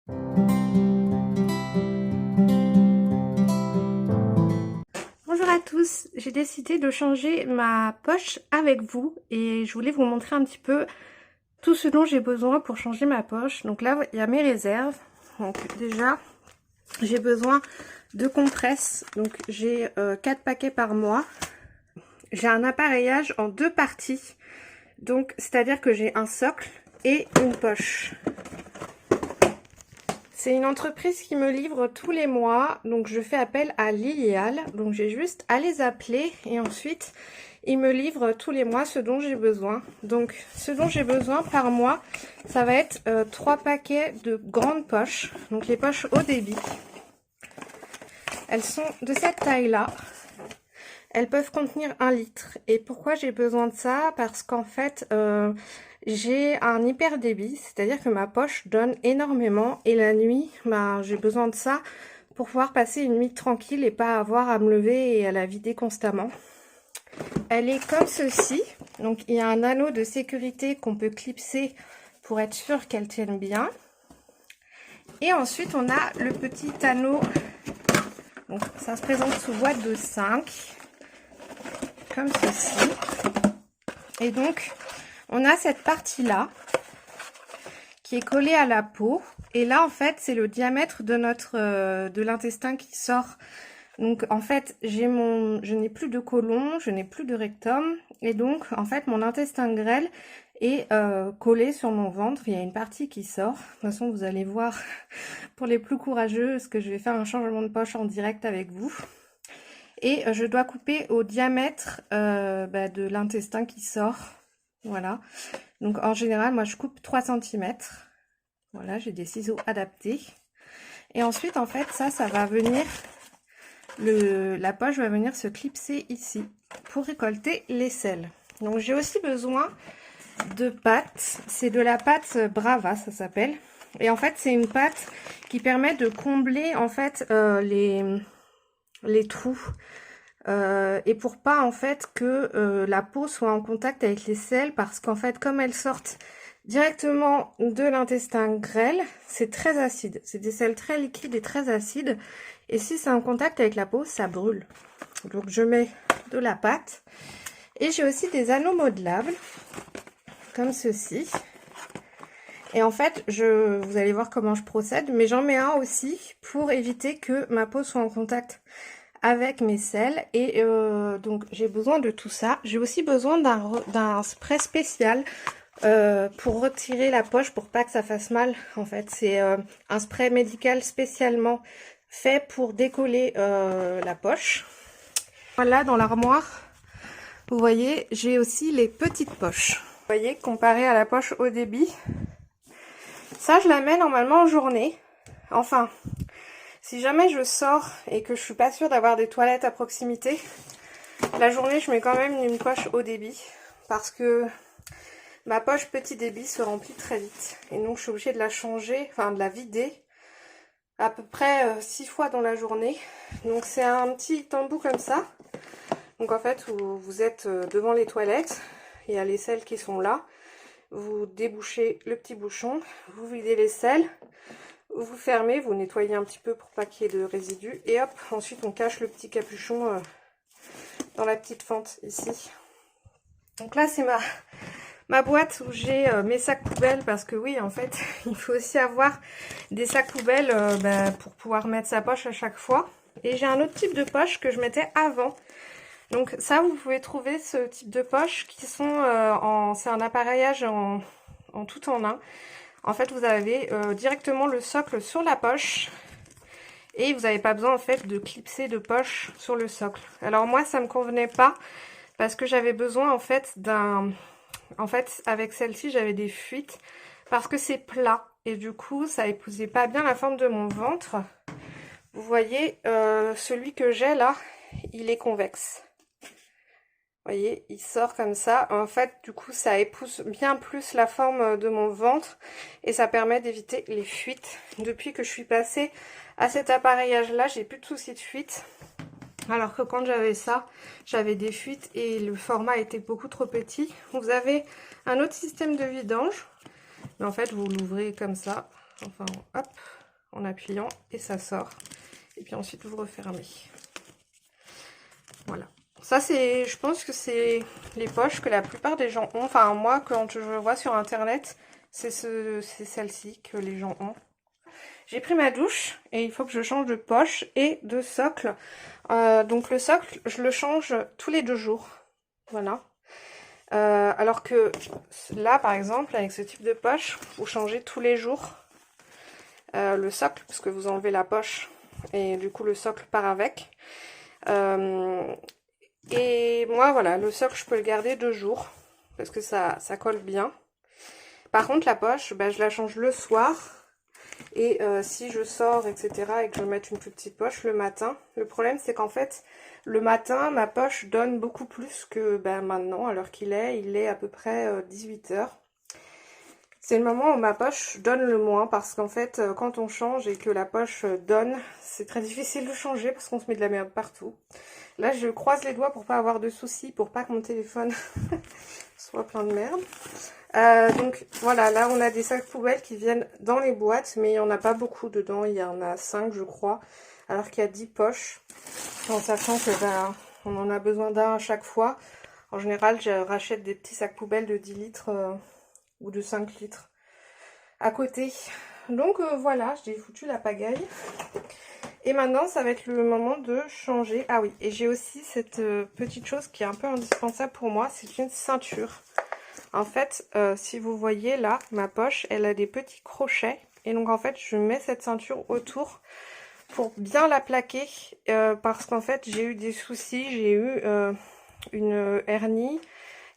Bonjour à tous, j'ai décidé de changer ma poche avec vous et je voulais vous montrer un petit peu tout ce dont j'ai besoin pour changer ma poche. Donc là, il y a mes réserves. Donc déjà, j'ai besoin de compresses. Donc j'ai 4 paquets par mois. J'ai un appareillage en 2 parties. Donc c'est-à-dire que j'ai un socle et une poche. C'est une entreprise qui me livre tous les mois, donc je fais appel à Lilial. Donc j'ai juste à les appeler et ensuite ils me livrent tous les mois ce dont j'ai besoin. Donc ce dont j'ai besoin par mois, ça va être 3 paquets de grandes poches, donc les poches haut débit. Elles sont de cette taille-là. Elles peuvent contenir 1 litre. Et pourquoi j'ai besoin de ça? Parce qu'en fait, j'ai un hyper débit, c'est-à-dire que ma poche donne énormément. Et la nuit, j'ai besoin de ça pour pouvoir passer une nuit tranquille et pas avoir à me lever et à la vider constamment. Elle est comme ceci. Donc il y a un anneau de sécurité qu'on peut clipser pour être sûr qu'elle tienne bien. Et ensuite, on a le petit anneau. Donc ça se présente sous boîte de 5. Comme ceci. Et donc on a cette partie là qui est collée à la peau, et là en fait c'est le diamètre de de l'intestin qui sort. Donc en fait je n'ai plus de côlon, je n'ai plus de rectum, et donc en fait mon intestin grêle est collé sur mon ventre. Il y a une partie qui sort. De toute façon vous allez voir pour les plus courageux, parce que je vais faire un changement de poche en direct avec vous. Et je dois couper au diamètre de l'intestin qui sort. Voilà. Donc en général, moi je coupe 3 cm. Voilà, j'ai des ciseaux adaptés. Et ensuite, en fait, ça va venir... La poche va venir se clipser ici pour récolter les selles. Donc j'ai aussi besoin de pâte. C'est de la pâte Brava, ça s'appelle. Et en fait, c'est une pâte qui permet de combler en fait les trous. Et pour pas en fait que la peau soit en contact avec les selles, parce qu'en fait comme elles sortent directement de l'intestin grêle, c'est très acide, c'est des selles très liquides et très acides, et si c'est en contact avec la peau, ça brûle. Donc je mets de la pâte, et j'ai aussi des anneaux modelables comme ceci. Et en fait, vous allez voir comment je procède, mais j'en mets un aussi pour éviter que ma peau soit en contact avec mes selles. Et donc j'ai besoin de tout ça. J'ai aussi besoin d'un spray spécial pour retirer la poche, pour pas que ça fasse mal. En fait, c'est un spray médical spécialement fait pour décoller la poche. Voilà, dans l'armoire, vous voyez, j'ai aussi les petites poches. Vous voyez, comparé à la poche haut débit, ça je la mets normalement en journée. Enfin, si jamais je sors et que je suis pas sûre d'avoir des toilettes à proximité, la journée je mets quand même une poche haut débit, parce que ma poche petit débit se remplit très vite. Et donc je suis obligée de la changer, enfin de la vider à peu près 6 fois dans la journée. Donc c'est un petit embout comme ça. Donc en fait vous êtes devant les toilettes, il y a les selles qui sont là. Vous débouchez le petit bouchon, vous videz les selles. Vous fermez, vous nettoyez un petit peu pour pas qu'il y ait de résidus, et hop, ensuite on cache le petit capuchon dans la petite fente ici. Donc là c'est ma boîte où j'ai mes sacs poubelles, parce que oui en fait il faut aussi avoir des sacs poubelles pour pouvoir mettre sa poche à chaque fois. Et j'ai un autre type de poche que je mettais avant. Donc ça vous pouvez trouver ce type de poche qui sont c'est un appareillage en tout en un. En fait, vous avez directement le socle sur la poche, et vous n'avez pas besoin en fait de clipser de poche sur le socle. Alors moi, ça me convenait pas, parce que j'avais besoin en fait avec celle-ci, j'avais des fuites parce que c'est plat, et du coup, ça épousait pas bien la forme de mon ventre. Vous voyez, celui que j'ai là, il est convexe. Vous voyez, il sort comme ça. En fait, du coup, ça épouse bien plus la forme de mon ventre, et ça permet d'éviter les fuites. Depuis que je suis passée à cet appareillage-là, j'ai plus de soucis de fuite. Alors que quand j'avais ça, j'avais des fuites et le format était beaucoup trop petit. Vous avez un autre système de vidange, mais en fait, vous l'ouvrez comme ça. enfin hop, en appuyant et ça sort. Et puis ensuite vous refermez. Voilà. Ça c'est, je pense que c'est les poches que la plupart des gens ont. Enfin moi quand je vois sur internet, c'est celle-ci que les gens ont. J'ai pris ma douche et il faut que je change de poche et de socle. Donc le socle, je le change tous les 2 jours. Voilà. Alors que là, par exemple, avec ce type de poche, vous changez tous les jours le socle, parce que vous enlevez la poche et du coup le socle part avec. Et moi, voilà, le socle, je peux le garder 2 jours, parce que ça colle bien. Par contre, la poche, bah, je la change le soir. Et si je sors, etc., et que je veux mettre une plus petite poche le matin, le problème c'est qu'en fait, le matin, ma poche donne beaucoup plus que maintenant, à l'heure qu'il est. Il est à peu près 18 h. C'est le moment où ma poche donne le moins, parce qu'en fait, quand on change et que la poche donne, c'est très difficile de changer, parce qu'on se met de la merde partout. Là, je croise les doigts pour pas avoir de soucis, pour pas que mon téléphone soit plein de merde. Donc voilà, là on a des sacs poubelles qui viennent dans les boîtes, mais il n'y en a pas beaucoup dedans, il y en a 5 je crois, alors qu'il y a 10 poches, en sachant que on en a besoin d'un à chaque fois. En général, je rachète des petits sacs poubelles de 10 litres ou de 5 litres à côté. Donc voilà, j'ai foutu la pagaille. Et maintenant, ça va être le moment de changer. Ah oui, et j'ai aussi cette petite chose qui est un peu indispensable pour moi, c'est une ceinture. En fait, si vous voyez là, ma poche, elle a des petits crochets. Et donc en fait, je mets cette ceinture autour pour bien la plaquer. Parce qu'en fait, j'ai eu des soucis, j'ai eu une hernie.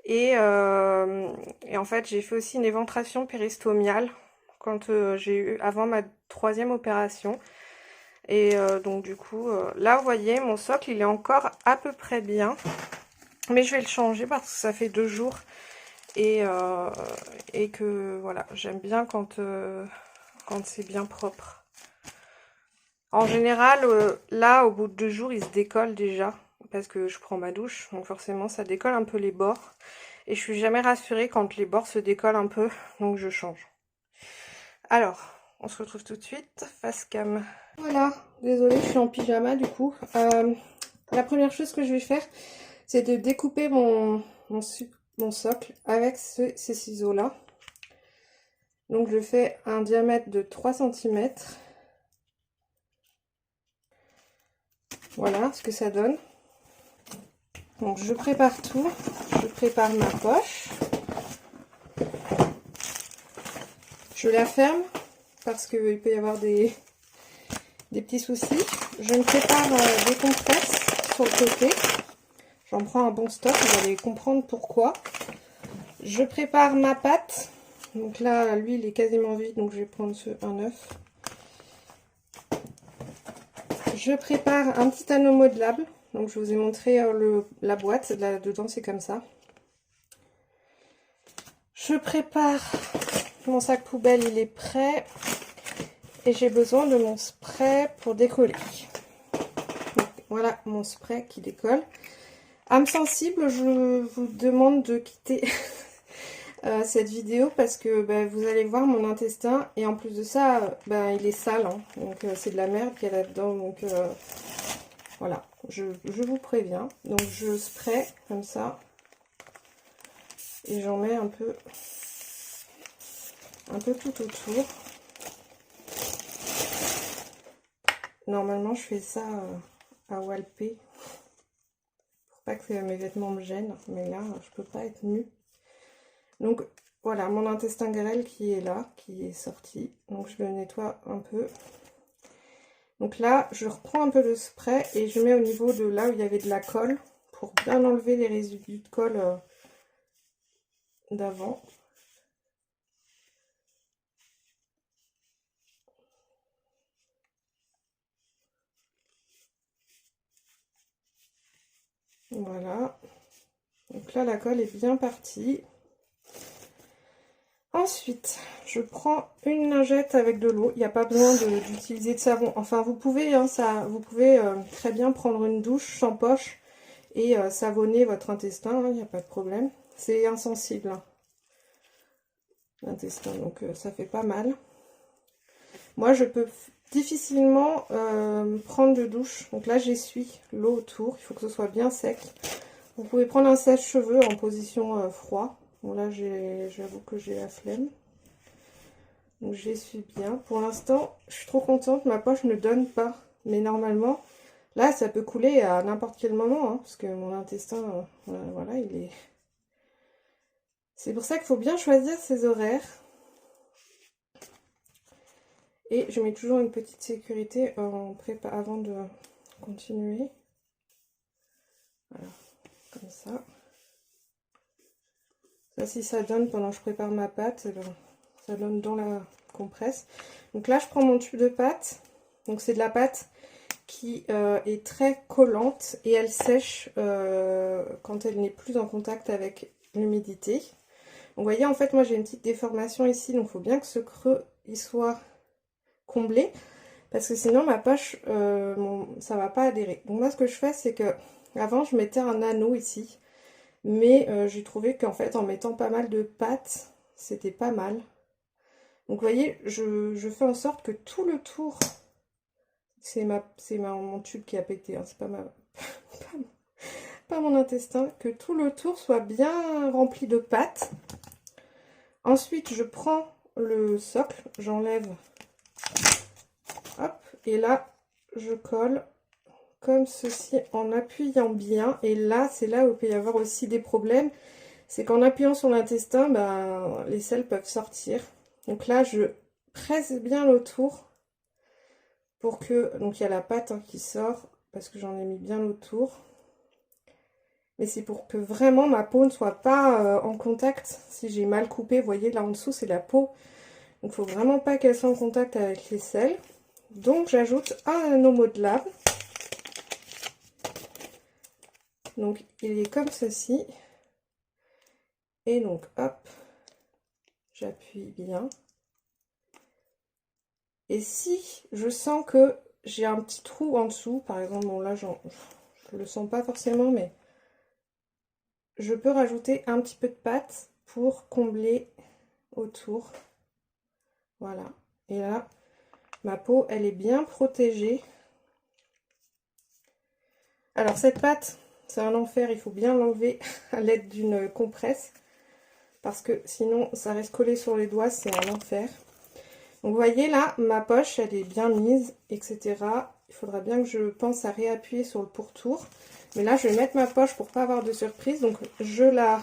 Et en fait, j'ai fait aussi une éventration péristomiale quand j'ai eu avant ma 3e opération. Et donc du coup, là vous voyez, mon socle il est encore à peu près bien. Mais je vais le changer parce que ça fait 2 jours. Et que voilà, j'aime bien quand c'est bien propre. En général, là au bout de 2 jours, il se décolle déjà. Parce que je prends ma douche, donc forcément ça décolle un peu les bords. Et je suis jamais rassurée quand les bords se décollent un peu, donc je change. Alors, on se retrouve tout de suite, face cam. Voilà, désolée, je suis en pyjama du coup. La première chose que je vais faire, c'est de découper mon socle avec ces ciseaux là. Donc je fais un diamètre de 3 cm. Voilà ce que ça donne. Donc je prépare tout. Je prépare ma poche. Je la ferme parce qu'il peut y avoir des petits soucis. Je me prépare des compresses sur le côté. J'en prends un bon stock, vous allez comprendre pourquoi. Je prépare ma pâte. Donc là, l'huile est quasiment vide, donc je vais prendre un œuf. Je prépare un petit anneau modelable. Donc je vous ai montré la boîte. Là dedans, c'est comme ça. Je prépare mon sac poubelle, il est prêt. Et j'ai besoin de mon spray pour décoller. Donc, voilà mon spray qui décolle. Âme sensible, je vous demande de quitter cette vidéo parce que vous allez voir mon intestin et en plus de ça, il est sale, hein, donc c'est de la merde qu'il y a là-dedans, donc voilà, je vous préviens. Donc je spray comme ça et j'en mets un peu tout autour. Normalement je fais ça à walper pour pas que mes vêtements me gênent, mais là je peux pas être nue. Donc voilà mon intestin grêle qui est là, qui est sorti. Donc je le nettoie un peu. Donc là je reprends un peu de spray et je mets au niveau de là où il y avait de la colle pour bien enlever les résidus de colle d'avant. Voilà. Donc là la colle est bien partie. Ensuite, je prends une lingette avec de l'eau. Il n'y a pas besoin d'utiliser de savon. Enfin, vous pouvez, hein, vous pouvez très bien prendre une douche sans poche et savonner votre intestin. Il n'y a pas de problème. C'est insensible, hein, l'intestin, donc ça fait pas mal. Moi, je peux difficilement prendre de douche. Donc là, j'essuie l'eau autour. Il faut que ce soit bien sec. Vous pouvez prendre un sèche-cheveux en position froid. Bon, là, j'avoue que j'ai la flemme. Donc, j'essuie bien. Pour l'instant, je suis trop contente. Ma poche ne donne pas. Mais normalement, là, ça peut couler à n'importe quel moment. Hein, parce que mon intestin, voilà, il est... C'est pour ça qu'il faut bien choisir ses horaires. Et je mets toujours une petite sécurité avant de continuer. Voilà, comme ça. Ça, si ça donne pendant que je prépare ma pâte, ça donne dans la compresse. Donc là, je prends mon tube de pâte. Donc c'est de la pâte qui est très collante et elle sèche quand elle n'est plus en contact avec l'humidité. Donc vous voyez, en fait, moi j'ai une petite déformation ici, donc il faut bien que ce creux il soit comblé, parce que sinon ma poche, ça va pas adhérer. Donc moi ce que je fais, c'est que avant je mettais un anneau ici, mais j'ai trouvé qu'en fait en mettant pas mal de pâte, c'était pas mal. Donc vous voyez, je fais en sorte que tout le tour, c'est mon tube qui a pété, hein, c'est pas mon intestin, que tout le tour soit bien rempli de pâte. Ensuite je prends le socle, j'enlève, hop, et là je colle comme ceci en appuyant bien. Et là, c'est là où il peut y avoir aussi des problèmes, c'est qu'en appuyant sur l'intestin, ben, les selles peuvent sortir. Donc là, je presse bien autour pour que... Donc il y a la pâte hein, qui sort, parce que j'en ai mis bien autour. Mais c'est pour que vraiment ma peau ne soit pas en contact. Si j'ai mal coupé, vous voyez, là en dessous, c'est la peau. Donc il ne faut vraiment pas qu'elle soit en contact avec les selles. Donc j'ajoute un anneau modelable. Donc il est comme ceci. Et donc hop, j'appuie bien. Et si je sens que j'ai un petit trou en dessous, par exemple, bon là je le sens pas forcément, mais je peux rajouter un petit peu de pâte pour combler autour. Voilà. Et là, ma peau, elle est bien protégée. Alors cette pâte, c'est un enfer, il faut bien l'enlever à l'aide d'une compresse. Parce que sinon, ça reste collé sur les doigts, c'est un enfer. Donc vous voyez là, ma poche, elle est bien mise, etc. Il faudra bien que je pense à réappuyer sur le pourtour. Mais là, je vais mettre ma poche pour pas avoir de surprise. Donc je la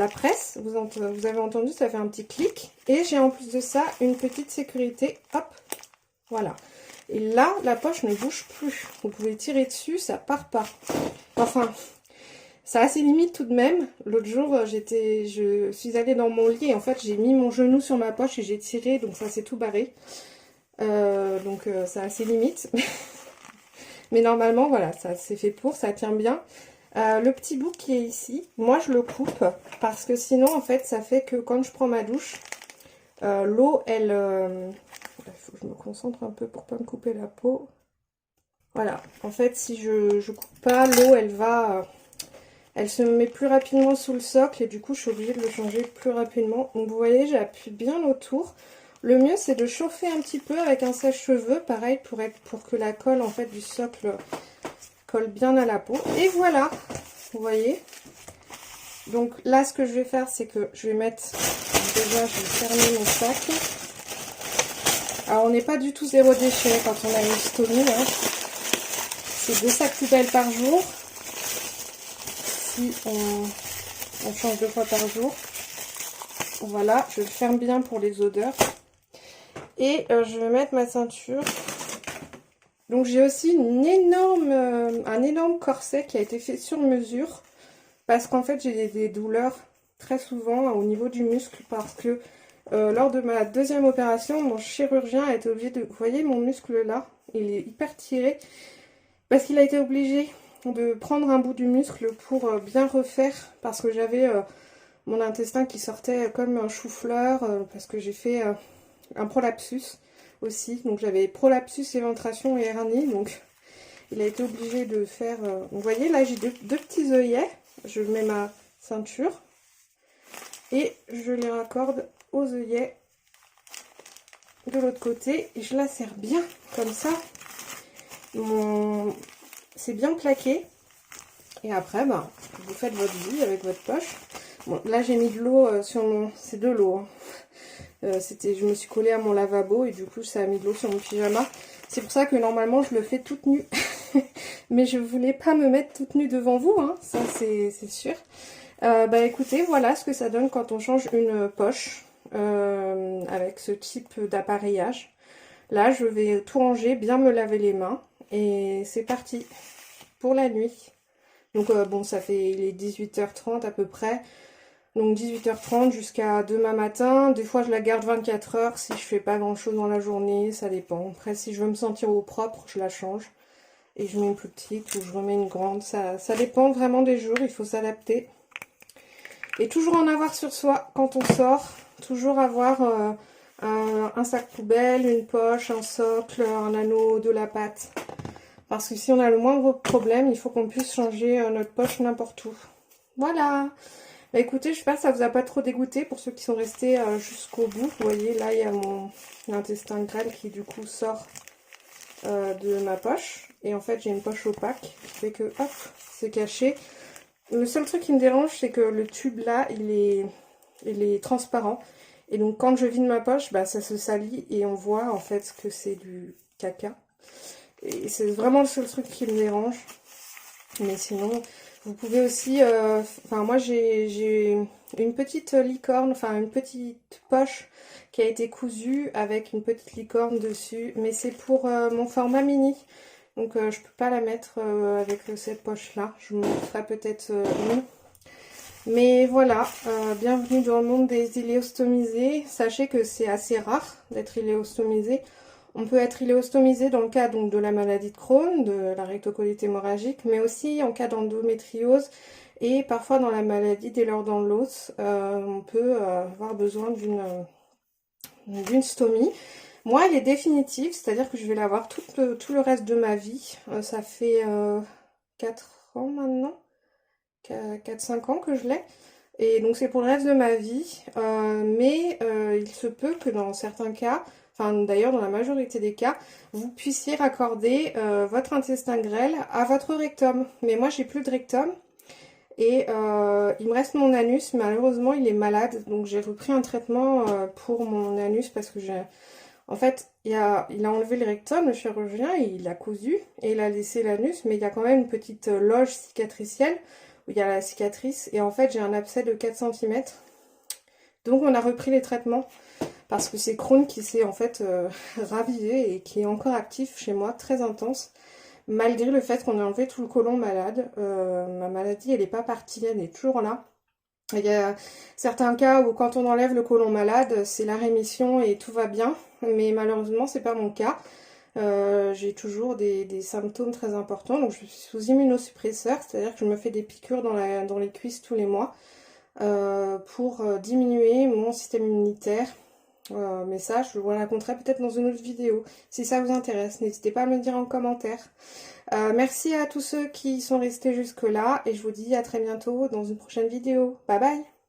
presse. Vous avez entendu, ça fait un petit clic. Et j'ai en plus de ça une petite sécurité. Hop, voilà. Et là, la poche ne bouge plus. Vous pouvez tirer dessus, ça part pas. Enfin, ça a ses limites tout de même. L'autre jour, je suis allée dans mon lit et en fait, j'ai mis mon genou sur ma poche et j'ai tiré, donc ça s'est tout barré. Donc ça a ses limites. Mais normalement, voilà, ça c'est fait pour, ça tient bien. Le petit bout qui est ici, moi je le coupe parce que sinon, en fait, ça fait que quand je prends ma douche, l'eau, elle... il faut que je me concentre un peu pour pas me couper la peau. Voilà, en fait, si je coupe pas, l'eau, elle se met plus rapidement sous le socle et du coup, je suis obligée de le changer plus rapidement. Donc, vous voyez, j'appuie bien autour. Le mieux, c'est de chauffer un petit peu avec un sèche-cheveux, pareil, pour que la colle, en fait, du socle colle bien à la peau. Et voilà, vous voyez. Donc là, ce que je vais faire, c'est que je vais mettre... Déjà, je vais fermer mon sac. Alors, on n'est pas du tout zéro déchet quand on a une stomie, hein. C'est 2 sacs poubelles par jour. Si on change 2 fois par jour. Voilà, je le ferme bien pour les odeurs. Et je vais mettre ma ceinture. Donc j'ai aussi un énorme corset qui a été fait sur mesure. Parce qu'en fait j'ai des douleurs très souvent au niveau du muscle. Parce que lors de ma deuxième opération, mon chirurgien a été obligé de... Vous voyez mon muscle là, il est hyper tiré. Parce qu'il a été obligé de prendre un bout du muscle pour bien refaire. Parce que j'avais mon intestin qui sortait comme un chou-fleur. Parce que j'ai fait un prolapsus aussi. Donc j'avais prolapsus, éventration et hernie. Donc il a été obligé de faire... Vous voyez là j'ai deux petits œillets. Je mets ma ceinture. Et je les raccorde aux œillets. de l'autre côté et je la serre bien comme ça. C'est bien plaqué. Et après, bah, vous faites votre vie avec votre poche. Bon, là j'ai mis de l'eau sur mon... C'est de l'eau. Hein. Je me suis collée à mon lavabo et du coup ça a mis de l'eau sur mon pyjama. C'est pour ça que normalement je le fais toute nue. Mais je voulais pas me mettre toute nue devant vous, hein. Ça c'est sûr. Bah écoutez, voilà ce que ça donne quand on change une poche avec ce type d'appareillage. Là je vais tout ranger, bien me laver les mains et c'est parti pour la nuit. Donc bon, ça fait les 18h30 à peu près. Donc 18h30 jusqu'à demain matin. Des fois je la garde 24 heures si je fais pas grand chose dans la journée, ça dépend. Après si je veux me sentir au propre, je la change. Et je mets une plus petite ou je remets une grande. Ça dépend vraiment des jours, il faut s'adapter. Et toujours en avoir sur soi quand on sort. Toujours avoir un sac poubelle, une poche, un socle, un anneau, de la pâte. Parce que si on a le moindre problème, il faut qu'on puisse changer notre poche n'importe où. Voilà. Bah écoutez, j'espère que ça vous a pas trop dégoûté pour ceux qui sont restés jusqu'au bout. Vous voyez, là, il y a mon intestin grêle qui du coup sort de ma poche. Et en fait, j'ai une poche opaque qui fait que, hop, c'est caché. Le seul truc qui me dérange, c'est que le tube là, il est transparent. Et donc, quand je vide ma poche, bah, ça se salit et on voit en fait que c'est du caca. Et c'est vraiment le seul truc qui me dérange. Mais sinon, vous pouvez aussi... Enfin, moi, j'ai une petite licorne, enfin, une petite poche qui a été cousue avec une petite licorne dessus. Mais c'est pour mon format mini. Donc, je peux pas la mettre avec cette poche-là. Je vous montrerai peut-être une. Mais voilà, bienvenue dans le monde des iléostomisés. Sachez que c'est assez rare d'être iléostomisé. On peut être iléostomisé dans le cas donc, de la maladie de Crohn, de la rectocolite hémorragique, mais aussi en cas d'endométriose et parfois dans la maladie des leurs dans l'os, on peut avoir besoin d'une stomie. Moi, elle est définitive, c'est-à-dire que je vais l'avoir tout le reste de ma vie. Ça fait 4 ans maintenant, 4-5 ans que je l'ai. Et donc c'est pour le reste de ma vie. Mais il se peut que dans certains cas... Enfin, d'ailleurs, dans la majorité des cas, vous puissiez raccorder votre intestin grêle à votre rectum. Mais moi, j'ai plus de rectum. Et il me reste mon anus. Malheureusement, il est malade. Donc, j'ai repris un traitement pour mon anus parce que j'ai... En fait, il a enlevé le rectum, le chirurgien, il l'a cousu et il a laissé l'anus. Mais il y a quand même une petite loge cicatricielle où il y a la cicatrice. Et en fait, j'ai un abcès de 4 cm. Donc, on a repris les traitements. Parce que c'est Crohn qui s'est en fait ravivé et qui est encore actif chez moi, très intense. Malgré le fait qu'on ait enlevé tout le côlon malade. Ma maladie, elle n'est pas partie, elle est toujours là. Il y a certains cas où quand on enlève le côlon malade, c'est la rémission et tout va bien. Mais malheureusement, c'est pas mon cas. J'ai toujours des symptômes très importants. Donc je suis sous immunosuppresseur, c'est-à-dire que je me fais des piqûres dans les cuisses tous les mois pour diminuer mon système immunitaire. Mais ça, je vous raconterai peut-être dans une autre vidéo. Si ça vous intéresse, n'hésitez pas à me le dire en commentaire. Merci à tous ceux qui sont restés jusque là et je vous dis à très bientôt dans une prochaine vidéo. Bye bye!